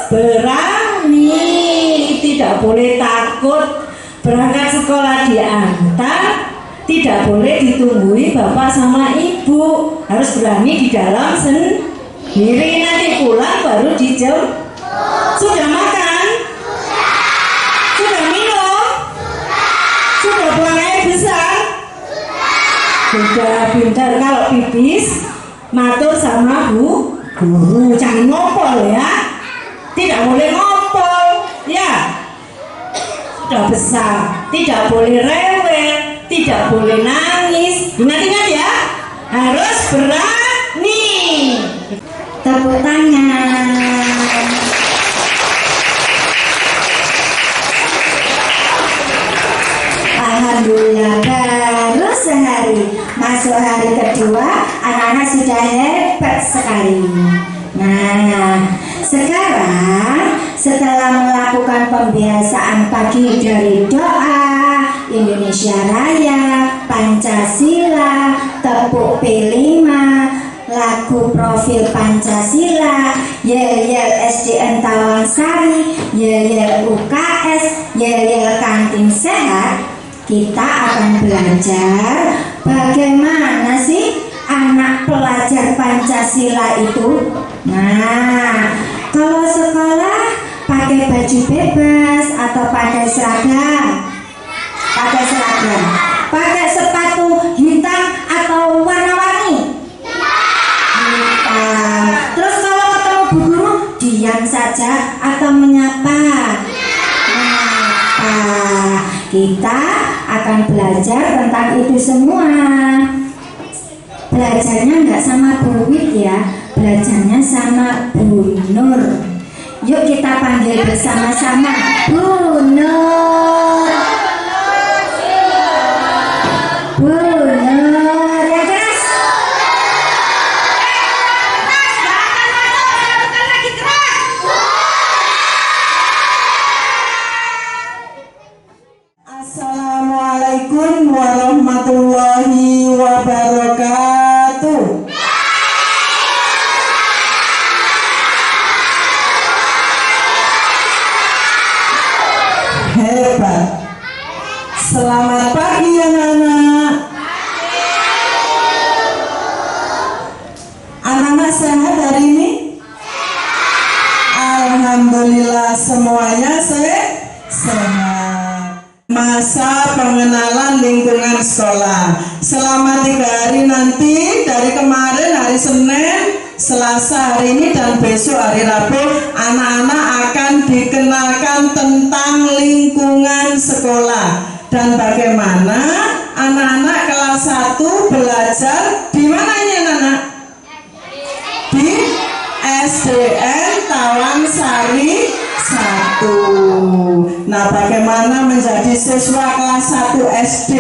Berani, tidak boleh takut. Berangkat sekolah diantar, tidak boleh ditunggui bapak sama ibu. Harus berani di dalam sendiri. Nanti pulang baru dijemput. Sudah makan? Sudah minum? Sudah buang air besar? Sudah. Pintar. Kalau pipis matur sama bu guru, jangan ngopol ya. Tidak boleh ngompol, ya. Sudah besar, tidak boleh rewel, tidak boleh nangis. Ingat-ingat ya, harus berani. Tepuk tangan. Alhamdulillah, baru sehari masuk hari kedua, anak-anak sudah hebat sekali. Nah, sekarang setelah melakukan pembiasaan pagi dari doa, Indonesia Raya, Pancasila, tepuk P5, lagu profil Pancasila, yel-yel SDN Tawangsari, yel-yel UKS, yel-yel kantin sehat, kita akan belajar bagaimana sih anak pelajar Pancasila itu. Nah, kalau sekolah pakai baju bebas atau pakai seragam? Pakai seragam. Pakai sepatu hitam atau warna-warni? Hitam. Terus kalau ketemu bu guru diam saja atau menyapa? Menyapa. Kita akan belajar tentang itu semua. Belajarnya nggak sama Bu Wit ya, belajarnya sama Bu Nur. Yuk kita panggil bersama-sama Bu Nur. Bu Nur, ya keras. Assalamualaikum warahmatullahi wabarakatuh. Hebat. Selamat pagi anak-anak. Anak-anak sehat hari ini? Alhamdulillah semuanya sehat. Masa pengenalan lingkungan sekolah selama 3 hari nanti, dari kemarin hari Senin, Selasa hari ini dan besok hari Rabu, anak-anak akan dikenalkan tentang lingkungan sekolah dan bagaimana anak-anak kelas 1 belajar di mana ini anak-anak? Di SDN Tawangsari 1. Nah, bagaimana menjadi siswa kelas 1 SD?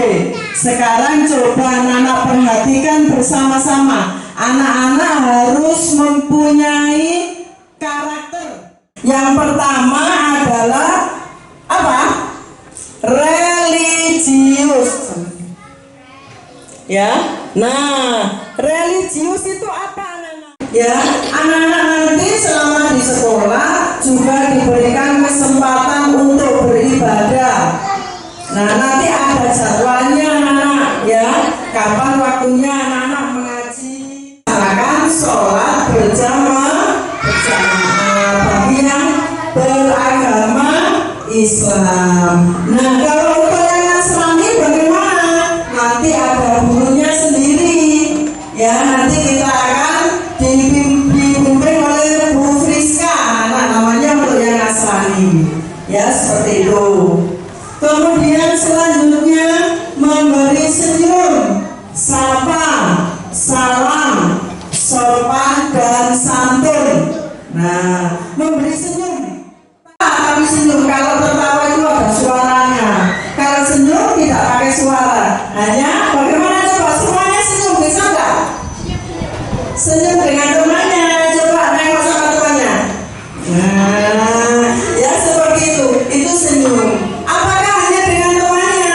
Sekarang coba anak-anak perhatikan bersama-sama. Anak-anak harus mempunyai karakter. Yang pertama adalah apa? Religius. Ya. Nah, religius itu apa anak-anak? Ya, anak-anak nanti selama di sekolah juga diberikan kesempatan untuk beribadah. Nah, nanti ada jadwalnya anak-anak ya. Kapan waktunya anak-anak mengaji? Akan sholat berjamaah Islam. Nah, kalau untuk yang Nasrani bagaimana? Nanti ada gurunya sendiri. Ya, nanti kita akan dibimbing oleh Bu Friska. Nah, namanya untuk yang Nasrani. Ya, seperti itu. Kemudian selanjutnya memberi senyum, sapa, salam, sopan dan santun. Nah, memberi senyum. Tapi senyum kalau tertawa itu ada suaranya. Kalau senyum tidak pakai suara. Hanya bagaimana coba semuanya senyum, bisa nggak? Senyum dengan temannya. Coba nengok sama temannya. Nah, ya seperti itu. Itu senyum. Apakah hanya dengan temannya?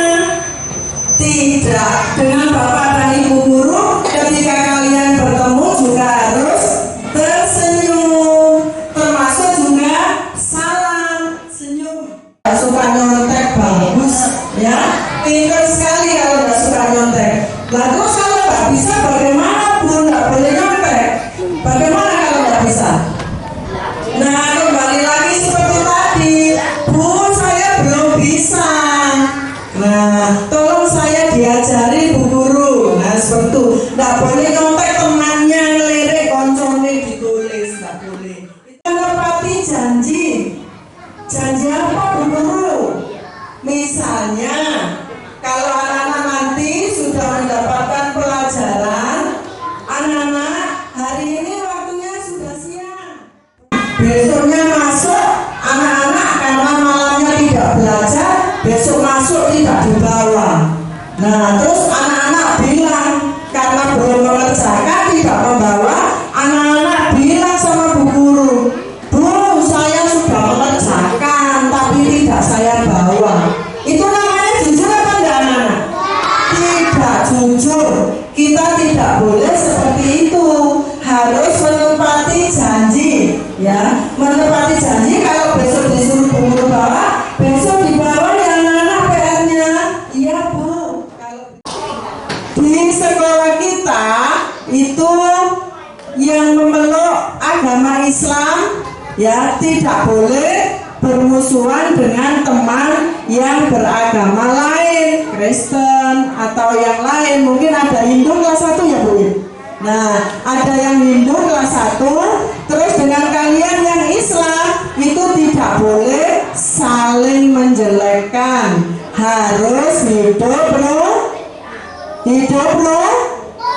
Tidak. Dengan bapak dan ibu guru, ketika kalian bertemu juga harus tersenyum. Termasuk juga salam, senyum. Gak suka nyontek bagus, ya. Pintar sekali kalau gak suka nyontek. Lalu kalau gak bisa bagaimana pun gak boleh nyontek. Bagaimana kalau gak bisa? Nah, kembali lagi seperti tadi, Bu, saya belum bisa. Nah, tolong saya diajari Bu Guru. Nah, seperti itu. Nggak boleh nyontek temannya, ngelirik koncone ditulis, nggak boleh. Kita menepati janji. Janji apa Bu Guru? Misalnya, kalau anak-anak nanti sudah mendapatkan pelajaran, anak-anak hari ini waktunya sudah siang. Besoknya masuk, anak-anak karena malamnya tidak belajar, besok masuk tidak dibawa. Nah, terus anak-anak bilang karena belum mengerjakan tidak membawa, anak-anak bilang sama Bu Guru, Bu, saya sudah mengerjakan tapi tidak saya bawa. Itu namanya jujur apa enggak, anak-anak? Tidak jujur. Kita tidak boleh seperti itu. Harus menepati janji, ya. Menepati janji. Kalau besok disuruh Bu Guru bawa, besok dibawa ya anak-anak PR-nya. Iya Bu. Di sekolah kita itu yang memeluk agama Islam, ya, tidak boleh bermusuhan dengan teman yang beragama lain, Kristen atau yang lain. Mungkin ada Hindu kelas 1 ya Bu. Nah, ada yang Hindu kelas 1, terus dengan kalian yang Islam itu tidak boleh saling menjelekkan. Harus hidup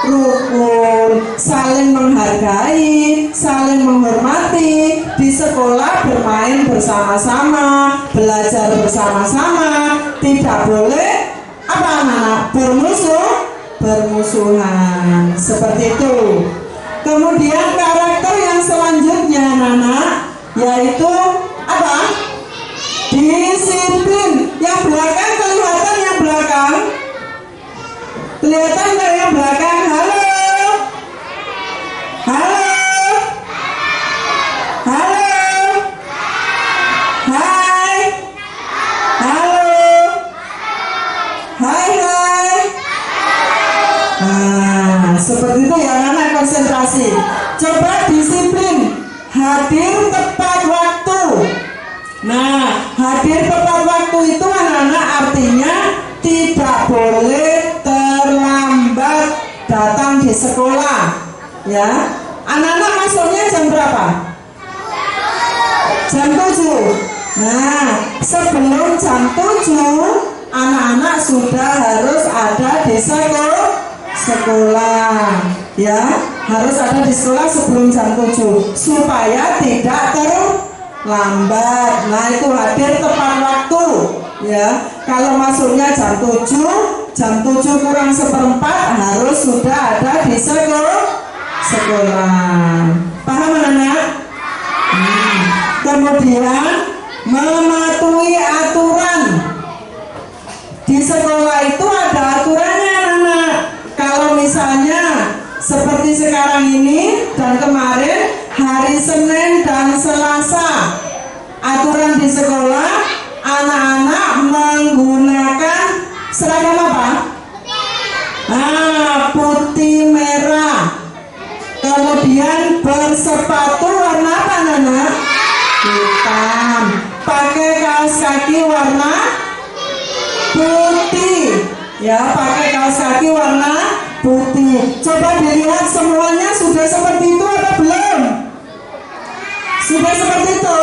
rukun, saling menghargai, saling menghormati. Di sekolah bermain bersama-sama, belajar bersama-sama. Tidak boleh apa anak bermusuhan. Seperti itu. Kemudian karakter yang selanjutnya anak-anak, yaitu apa? Disiplin. Yang belakang kelihatan, yang belakang kelihatan nggak yang belakang? Halo, halo, halo, hai, halo, hai. Nah, seperti itu ya anak, konsentrasi. Coba disiplin, hadir tepat waktu. Nah, hadir tepat waktu itu anak-anak artinya tidak boleh terlambat datang di sekolah, ya. Anak-anak masuknya jam berapa? Jam 7. Nah, sebelum jam 7 anak-anak sudah harus ada di sekolah, ya. Harus ada di sekolah sebelum jam 7 supaya tidak terlambat. Nah, itu hadir tepat waktu, ya. Kalau masuknya jam 7 kurang seperempat harus sudah ada di sekolah. Paham anak-anak? Kemudian mematuhi aturan. Di sekolah itu ada aturannya anak-anak. Kalau misalnya seperti sekarang ini dan kemarin hari Senin dan Selasa, aturan di sekolah anak-anak menggunakan seragam apa? Putih merah. Kemudian bersepatu warna apa anak-anak? Hitam. Pakai kaos kaos kaki warna putih. Ya, pakai kaos kaki warna putih. Coba dilihat semuanya sudah seperti itu atau belum? Sudah seperti itu?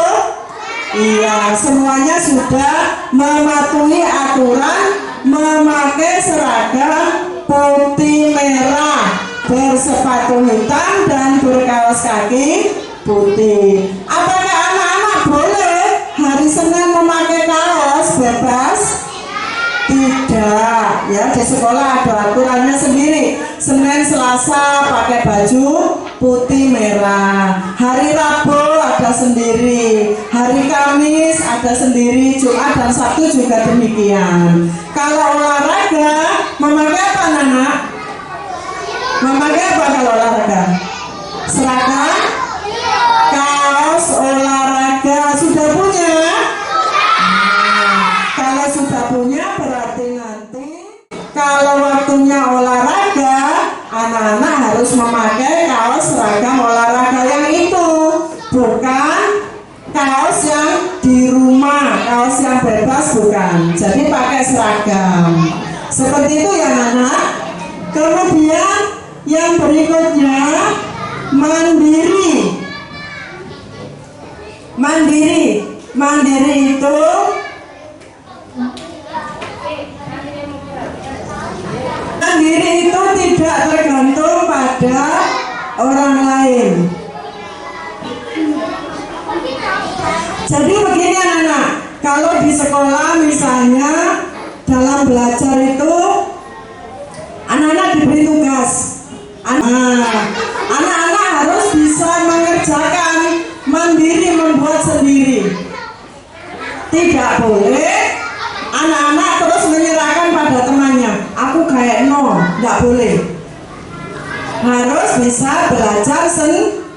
Iya, semuanya sudah mematuhi aturan memakai seragam putih merah, bersepatu hitam dan berkaos kaki putih. Apakah anak-anak boleh hari Senin memakai kaos bebas? Tidak, ya, di sekolah ada aturannya sendiri. Senin, Selasa pakai baju putih merah. Hari Rabu ada sendiri. Hari Kamis ada sendiri. Jumat dan Sabtu juga demikian. Kalau olahraga memakai apa, anak? Memakai apa kalau olahraga? Seragam kaos olahraga. Sudah punya? Kalau sudah punya berarti nanti kalau waktunya olahraga, anak-anak harus memakai kaos seragam olahraga yang itu, bukan kaos yang di rumah, kaos yang bebas bukan. Jadi pakai seragam. Seperti itu ya anak-anak. Kemudian yang berikutnya mandiri. Mandiri itu tidak tergantung pada orang lain. Jadi begini anak-anak, kalau di sekolah misalnya dalam belajar itu anak-anak diberi tugas, anak-anak harus bisa mengerjakan mandiri, membuat sendiri. Tidak boleh anak-anak terus menyerahkan pada temannya. Aku kayak nggak boleh. Harus bisa belajar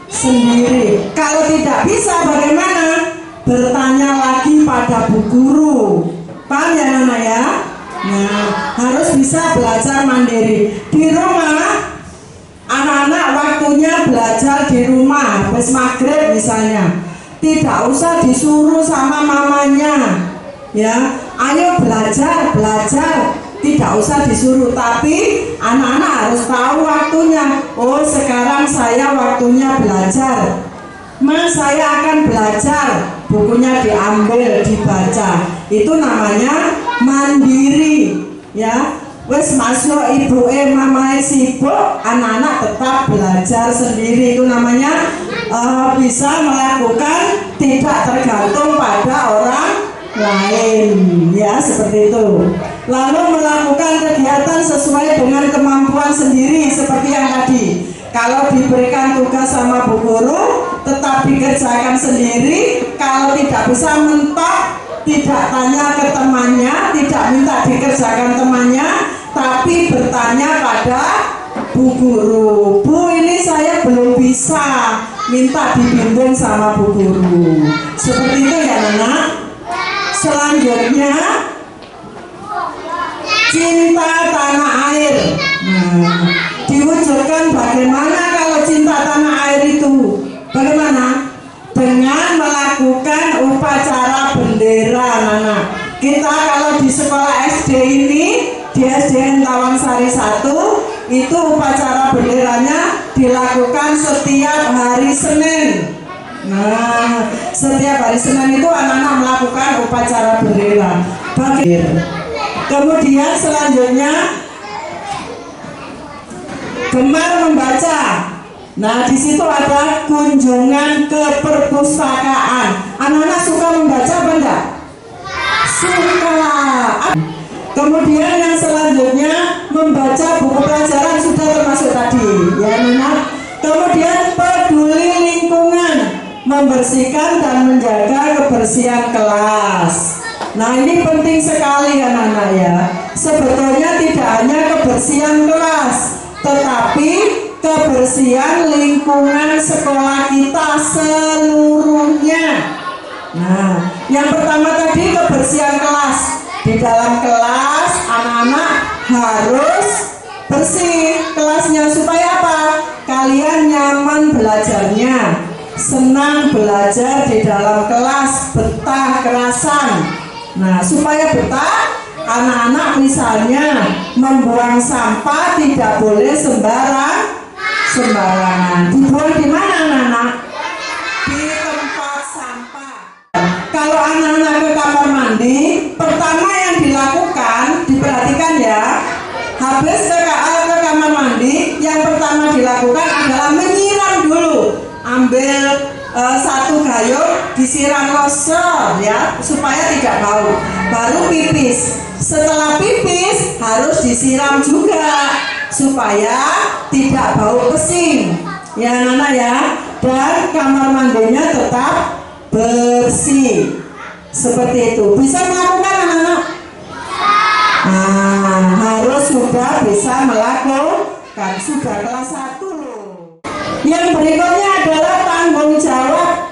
sendiri. Kalau tidak bisa bagaimana? Bertanya lagi pada bu guru. Paham ya anak ya? Nah, harus bisa belajar mandiri. Di rumah, anak-anak waktunya belajar di rumah, habis maghrib misalnya. Tidak usah disuruh sama mamanya. Ya, ayo belajar. Tidak usah disuruh, tapi anak-anak harus tahu waktunya. Oh, sekarang saya waktunya belajar. Mas, saya akan belajar. Bukunya diambil, dibaca. Itu namanya mandiri. Ya, wes masuk ibu mamae sibuk, anak-anak tetap belajar sendiri. Itu namanya bisa melakukan tidak tergantung pada orang lain, ya, seperti itu. Lalu melakukan kegiatan sesuai dengan kemampuan sendiri seperti yang tadi. Kalau diberikan tugas sama bu guru, tetap dikerjakan sendiri. Kalau tidak bisa mentok, tidak tanya ke temannya, tidak minta dikerjakan temannya, tapi bertanya pada bu guru. Bu, ini saya belum bisa, minta dibimbing sama bu guru. Seperti itu ya anak. Selanjutnya cinta tanah air. Nah, diwujudkan bagaimana kalau cinta tanah air itu? Bagaimana? Dengan melakukan upacara bendera, anak. Kita kalau di sekolah SD ini, di SDN Tawangsari 1, itu upacara benderanya dilakukan setiap hari Senin. Nah, setiap hari Senin itu anak-anak melakukan upacara bendera. Kemudian selanjutnya gemar membaca. Nah, di situ ada kunjungan ke perpustakaan. Anak-anak suka membaca apa enggak? Suka. Kemudian yang selanjutnya membaca buku pelajaran sudah termasuk tadi, ya anak. Kemudian peduli lingkungan, membersihkan dan menjaga kebersihan kelas. Nah, ini penting sekali anak-anak ya. Sebetulnya tidak hanya kebersihan kelas, tetapi kebersihan lingkungan sekolah kita seluruhnya. Nah, yang pertama tadi kebersihan kelas. Di dalam kelas anak-anak harus bersih kelasnya supaya apa? Kalian nyaman belajarnya, senang belajar di dalam kelas. betah, kerasan. Nah, supaya betah, anak-anak misalnya membuang sampah tidak boleh sembarangan. Dibuang di mana anak-anak? Di tempat sampah. Kalau anak-anak ke kamar mandi, pertama yang dilakukan, diperhatikan ya, habis ke kamar mandi, yang pertama dilakukan adalah menyiram dulu. Ambil satu gayung, disiram losor ya, supaya tidak bau. Baru pipis. Setelah pipis harus disiram juga supaya tidak bau pesing. Ya anak-anak ya. Dan kamar mandinya tetap bersih. Seperti itu. Bisa melakukan anak-anak? Nah, harus sudah bisa melakukan. Sudah kelas 1 loh. Yang berikutnya adalah tanggung jawab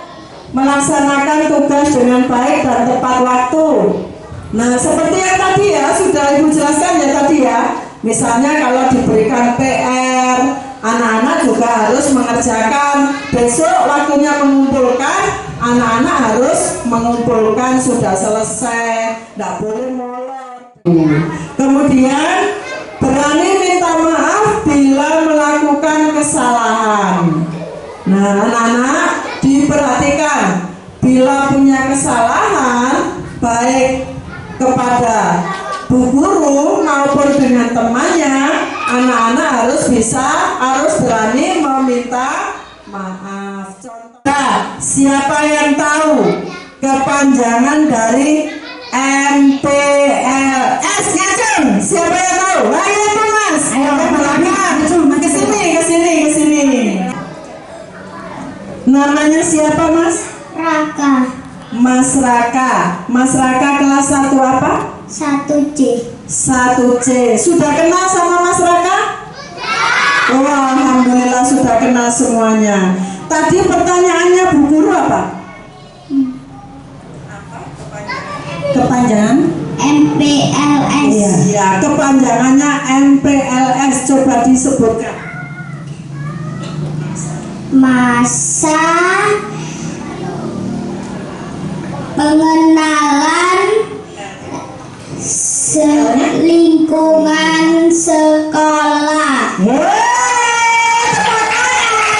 melaksanakan tugas dengan baik dan tepat waktu. Nah, seperti yang tadi ya, sudah Ibu jelaskan ya tadi ya. Misalnya kalau diberikan PR, anak-anak juga harus mengerjakan. Besok waktunya mengumpulkan, anak-anak harus mengumpulkan sudah selesai, tidak boleh molor. Kemudian berani minta maaf bila melakukan kesalahan. Nah, anak-anak diperhatikan, bila punya kesalahan baik kepada bu guru maupun dengan temannya, anak-anak harus berani meminta maaf. Contoh, siapa yang tahu kepanjangan dari MPLS? Ngacung, siapa yang tahu? Ayo Mas, ayo ke sini. Namanya siapa Mas? Raka. Mas Raka. Mas Raka kelas 1 apa? 1C. 1C. Sudah kenal sama Mas Raka? Oh, alhamdulillah sudah kenal semuanya. Tadi pertanyaannya Bu Guru apa? Kepanjangan? MPLS. Iya, kepanjangannya MPLS. Coba disebutkan. Masa pengenalan lingkungan sekolah.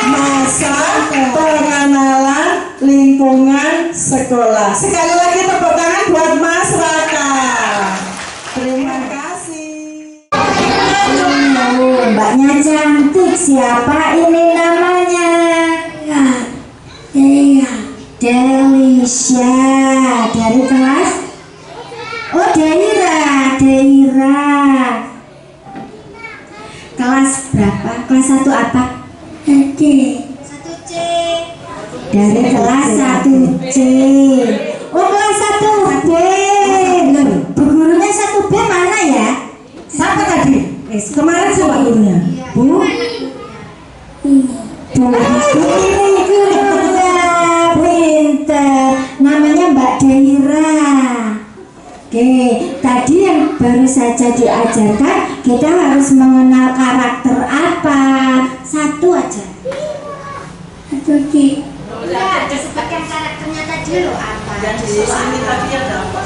Masa pengenalan lingkungan sekolah. Sekali lagi tepuk tangan buat Mas Raka. Terima kasih. Mbaknya cantik, siapa ini namanya? Delisha. Dari kelas? Oh, Deira. Kelas berapa? Kelas 1 apa? 1C. Dari kelas 1C. Oh, kelas 1B. Loh, bu gurunya 1B mana ya? Siapa tadi? Kemarin siapa gurunya? Bu? Ini gurunya pinter. Namanya Mbak Deira. Oke, tadi yang baru saja diajarkan, kita harus mengenal karakter apa. 1 aja. 1C. Udah, disebutkan karakternya tadi loh apa? Yang di sini tadi ada apa?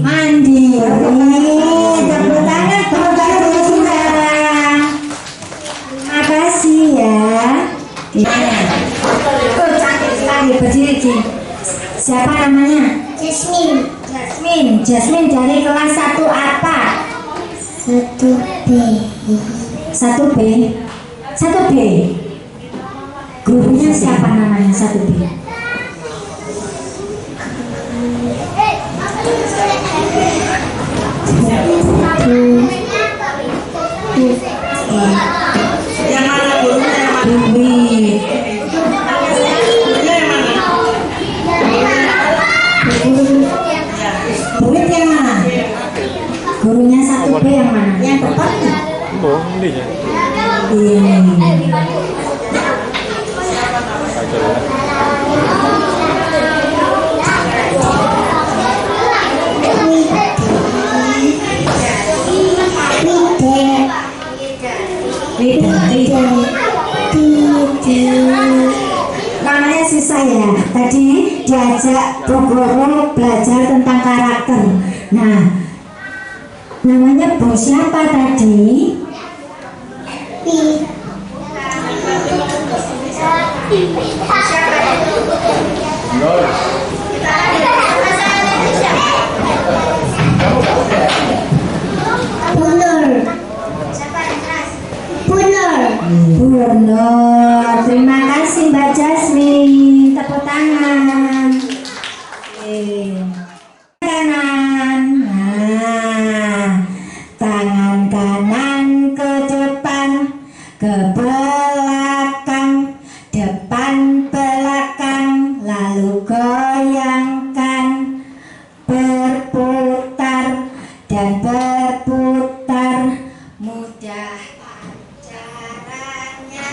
Mandi. Tepuk tangan buat sudah. Terima kasih ya. Oh, cantik sekali berdiri. Siapa namanya? Jasmine dari kelas 1 apa? 1B. 1B. Gurunya siapa namanya 1B? Yang mana gurunya? Yang mana? Gurunya yang mana? Buit yang mana? Gurunya 1B yang mana? Yang depan? Oh, ini ya. Wida. tadi diajak Bu Guru belajar tentang karakter. Nah, namanya Bu siapa tadi? Bunur. Terima kasih Mbak Jasmine. Tepuk tangan. Kanan. Nah, tangan kanan ke depan, ke belakang, depan belakang, lalu goyangkan, berputar dan berputar, mudah caranya.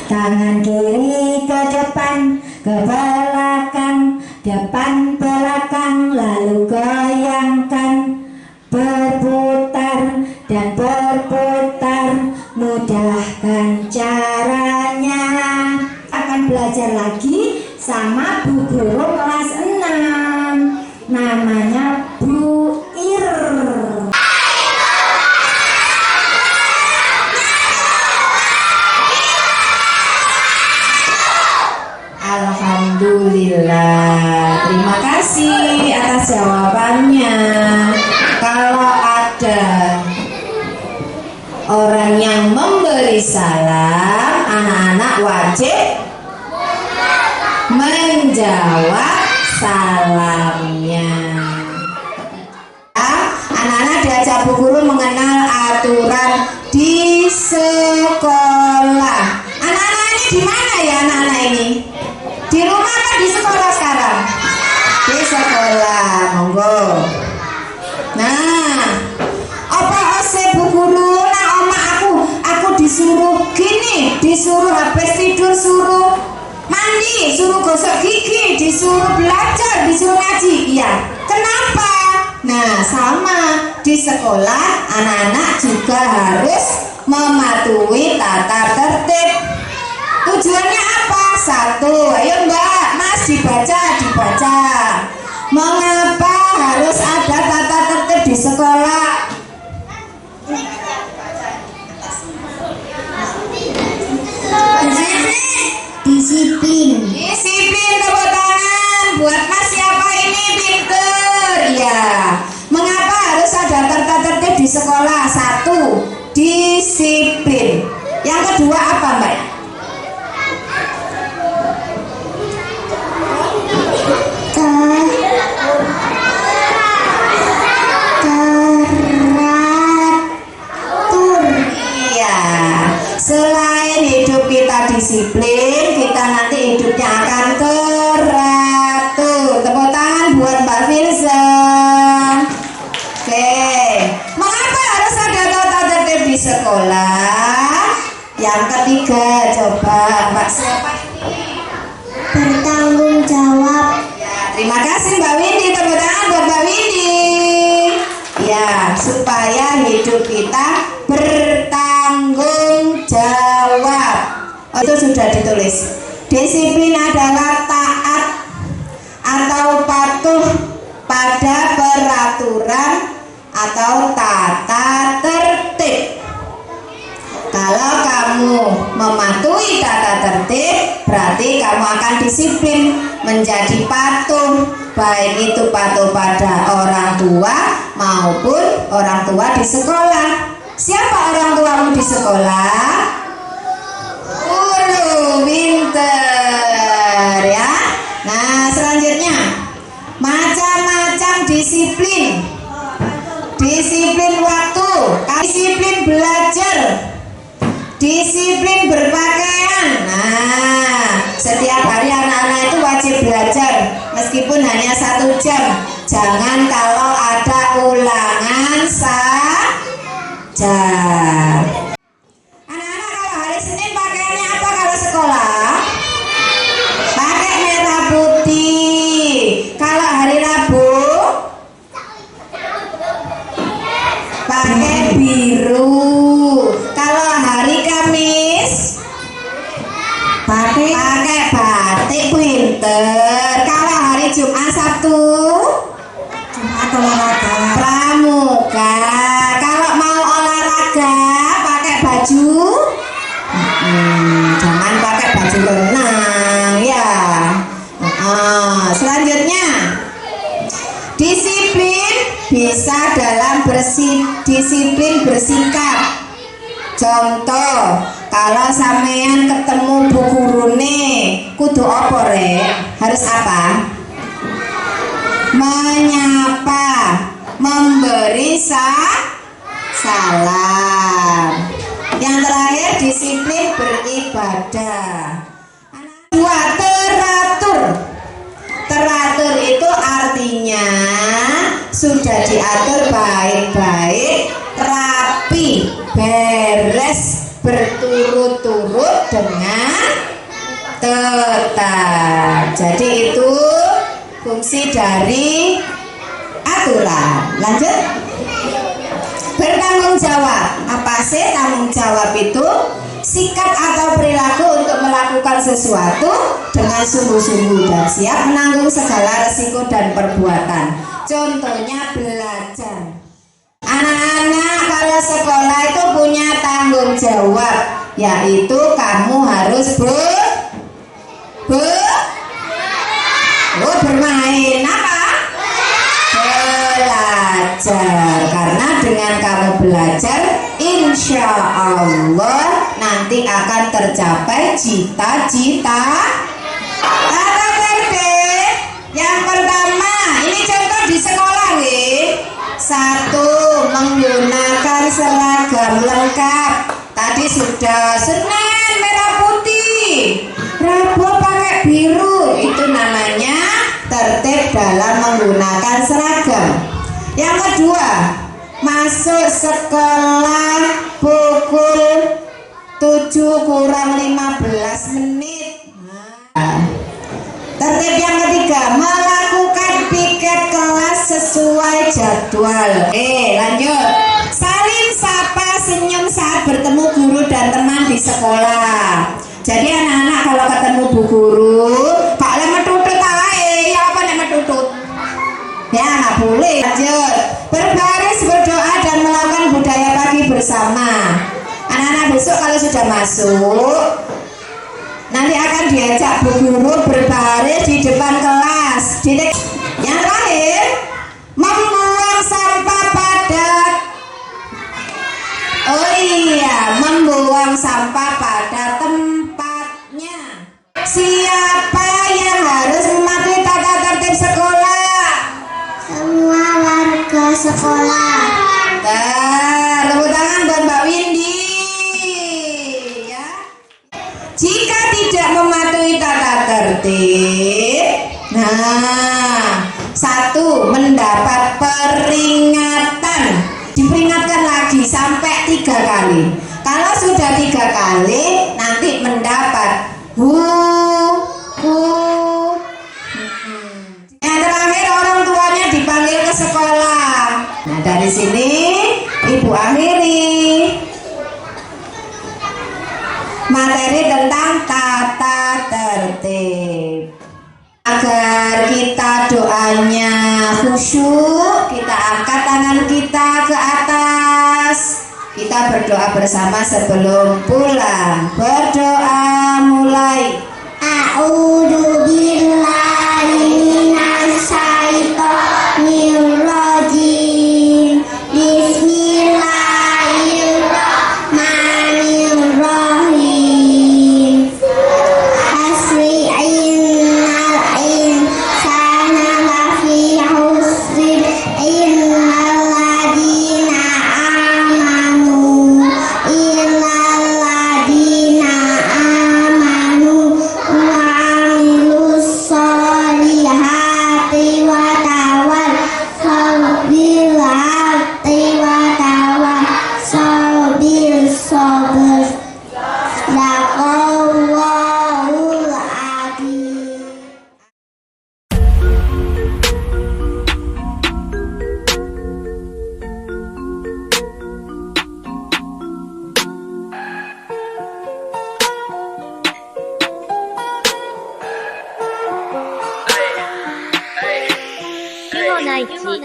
Tangan kiri ke depan, ke belakang, depan belakang, lalu goyangkan, berputar dan berputar, mudahkan caranya. Akan belajar lagi sama Bu Guru kelas 6, namanya Bu Ir. Alhamdulillah, terima kasih atas jawabannya. Kalau ada orang yang memberi salam, anak-anak wajib menjawab salamnya. Anak-anak diajak Bu Guru mengenal aturan di sekolah. Anak-anak ini di mana ya anak-anak ini? Di rumah apa di sekolah sekarang? Di sekolah, monggo. Nah, apa ose Bu Guru? Nah, oma aku disuruh gini, disuruh habis tidur suruh mandi, suruh gosok gigi, disuruh belajar, disuruh ngaji. Iya. Kenapa? Nah, sama di sekolah anak-anak juga harus mematuhi tata tertib. Tujuannya apa? Satu, ayo Mbak, Mas dibaca. Mengapa harus ada tata tertib di sekolah? Disiplin. Tepuk tangan buat Mas siapa ini pinter. Ya. Mengapa harus ada tata tertib di sekolah? Satu, disiplin. Yang kedua apa Mbak? Selain hidup kita disiplin, kita nanti hidupnya akan teratur. Tepuk tangan buat Mbak Firza. Oke, mengapa harus ada tata tertib di sekolah? Yang ketiga, coba Mbak siapa ini? Bertanggung jawab. Ya, terima kasih Mbak Windy. Tepuk tangan buat Mbak Windy. Ya, supaya hidup kita bertanggung jawab. Oh, itu sudah ditulis. Disiplin adalah taat atau patuh pada peraturan atau tata tertib. Kalau kamu mematuhi tata tertib, berarti kamu akan disiplin, menjadi patuh. Baik itu patuh pada orang tua maupun orang tua di sekolah. Siapa orang tuamu di sekolah? Guru, pinter ya. Nah, selanjutnya macam-macam disiplin. Disiplin waktu, disiplin belajar, disiplin berpakaian. Nah, setiap hari anak-anak itu wajib belajar meskipun hanya 1 jam. Jangan kalau ada ulangan saja. Anak-anak kalau hari Senin pakaiannya apa kalau sekolah? Pakai merah putih. Kalau hari Rabu pakai biru. Kalau hari Kamis pakai batik. Pinter. disiplin bersikap. Contoh, kalau sampean ketemu bu gurune, kudu apa rek? Harus apa? Menyapa, memberi salam. Yang terakhir disiplin beribadah. Dua, teratur. Teratur itu artinya sudah diatur baik-baik, rapi, beres, berturut-turut dengan tetap. Jadi itu fungsi dari aturan. Lanjut. Bertanggung jawab. Apa sih tanggung jawab itu? Sikap atau perilaku untuk melakukan sesuatu dengan sungguh-sungguh dan siap menanggung segala resiko dan perbuatan. Contohnya belajar. Anak-anak kalau sekolah itu punya tanggung jawab, yaitu kamu harus bermain apa? Belajar. Karena dengan kamu belajar, insya Allah nanti akan tercapai cita-cita. Tata tertib yang pertama, ini contoh di sekolah nih. 1. Menggunakan seragam lengkap. Tadi sudah Senin merah putih, Rabu pakai biru. Itu namanya tertib dalam menggunakan seragam. Yang kedua, masuk sekolah pukul 7 kurang 15 menit. Tertib yang ketiga, melakukan piket kelas sesuai jadwal. Lanjut. Saling sapa, senyum saat bertemu guru dan teman di sekolah. Jadi anak-anak kalau ketemu bu guru, Pak le metutut ae, ya apa nek metutut? Ya nggak boleh. Lanjut. Berbaris, berdoa dan melakukan budaya pagi bersama. Anak-anak besok kalau sudah masuk, nanti akan diajak bu guru berbaris di depan kelas. Yang terakhir, membuang sampah pada membuang sampah pada tempatnya. Siapa yang harus mematuhi tata tertib sekolah? Semua warga sekolah. Tepuk tangan buat Mbak Windy ya. Jika tidak mematuhi tata tertib, 1. mendapat peringatan. Diperingatkan lagi sampai 3 kali. Kalau sudah 3 kali, nanti mendapat Yang terakhir, orang tuanya dipanggil ke sekolah. Nah, dari sini Ibu akhiri materi tentang tata tertib. Agar kita doanya khusyuk, kita angkat tangan kita ke atas. Kita berdoa bersama sebelum pulang. Berdoa mulai. A'udzu billahi minasy syaithanir rajim. Bismillahirrahmanirrahim.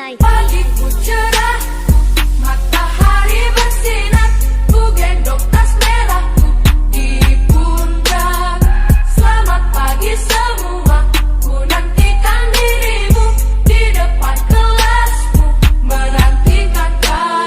Pagiku cerah, matahari bersinar, ku gendong tas merahku di pundak. Selamat pagi semua, ku nantikan dirimu di depan kelasmu, menantikan kau.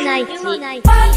内地。Pagi